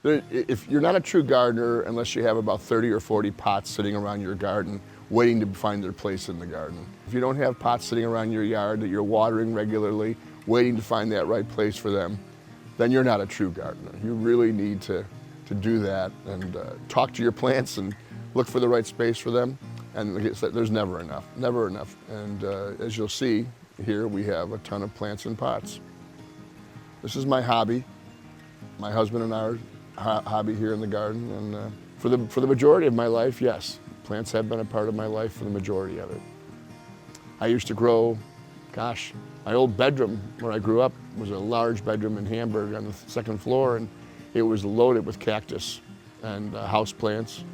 If you're not a true gardener unless you have about 30 or 40 pots sitting around your garden waiting to find their place in the garden. If you don't have pots sitting around your yard that you're watering regularly, waiting to find that right place for them, then you're not a true gardener. You really need to do that and talk to your plants and look for the right space for them. And like I said, there's never enough, never enough. And as you'll see here, we have a ton of plants in pots. This is my hobby. My husband and our hobby here in the garden. And for the majority of my life, yes, plants have been a part of my life for the majority of it. I used to grow, gosh, my old bedroom where I grew up was a large bedroom in Hamburg on the second floor, and it was loaded with cactus and house plants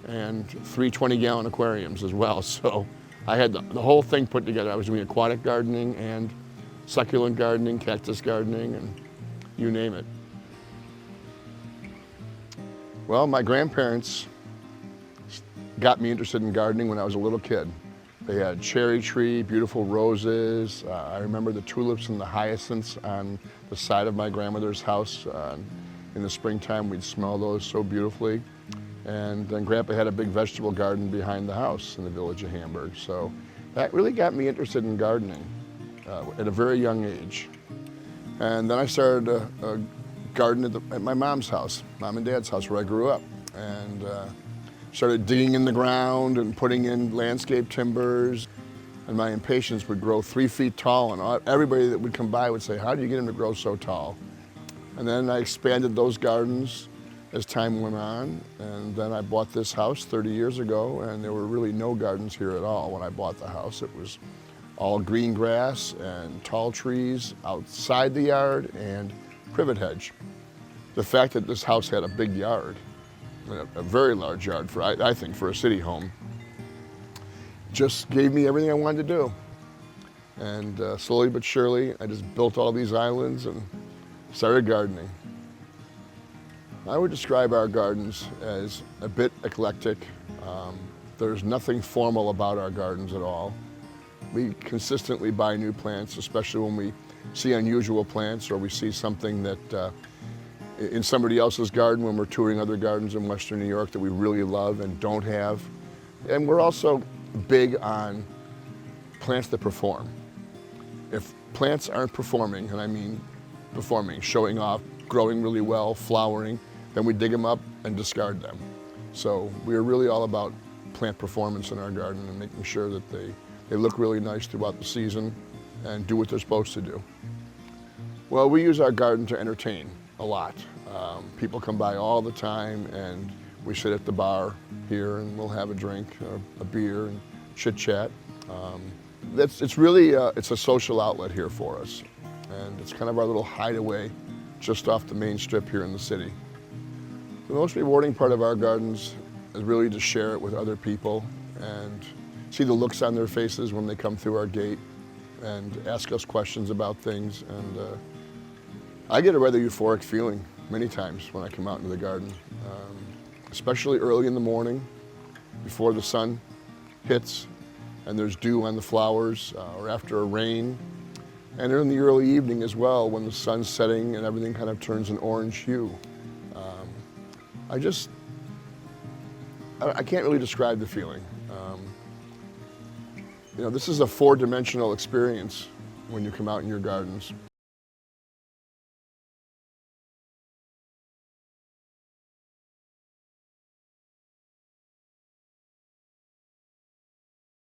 and 3 20-gallon aquariums as well. So I had the whole thing put together. I was doing aquatic gardening and succulent gardening, cactus gardening, and you name it. Well, my grandparents got me interested in gardening when I was a little kid. They had cherry tree, beautiful roses. I remember the tulips and the hyacinths on the side of my grandmother's house. In the springtime, we'd smell those so beautifully. And then Grandpa had a big vegetable garden behind the house in the village of Hamburg. So that really got me interested in gardening at a very young age. And then I started a garden at my mom's house, mom and dad's house where I grew up. And started digging in the ground and putting in landscape timbers. And my impatiens would grow 3 feet tall, and everybody that would come by would say, "How do you get them to grow so tall?" And then I expanded those gardens as time went on. And then I bought this house 30 years ago, and there were really no gardens here at all when I bought the house. It was all green grass and tall trees outside the yard and privet hedge. The fact that this house had a big yard, a very large yard for, I think, for a city home, just gave me everything I wanted to do. And slowly but surely, I just built all these islands and started gardening. I would describe our gardens as a bit eclectic. There's nothing formal about our gardens at all. We consistently buy new plants, especially when we see unusual plants or we see something that in somebody else's garden when we're touring other gardens in Western New York that we really love and don't have. And we're also big on plants that perform. If plants aren't performing, and I mean performing, showing off, growing really well, flowering, then we dig them up and discard them. So we're really all about plant performance in our garden and making sure that they look really nice throughout the season and do what they're supposed to do. Well, we use our garden to entertain a lot. People come by all the time, and we sit at the bar here and we'll have a drink, a beer, and chit chat. It's really it's a social outlet here for us, and it's kind of our little hideaway just off the main strip here in the city. The most rewarding part of our gardens is really to share it with other people and see the looks on their faces when they come through our gate and ask us questions about things. And I get a rather euphoric feeling many times when I come out into the garden, especially early in the morning before the sun hits and there's dew on the flowers, or after a rain, and in the early evening as well when the sun's setting and everything kind of turns an orange hue. I can't really describe the feeling. This is a 4-dimensional experience when you come out in your gardens.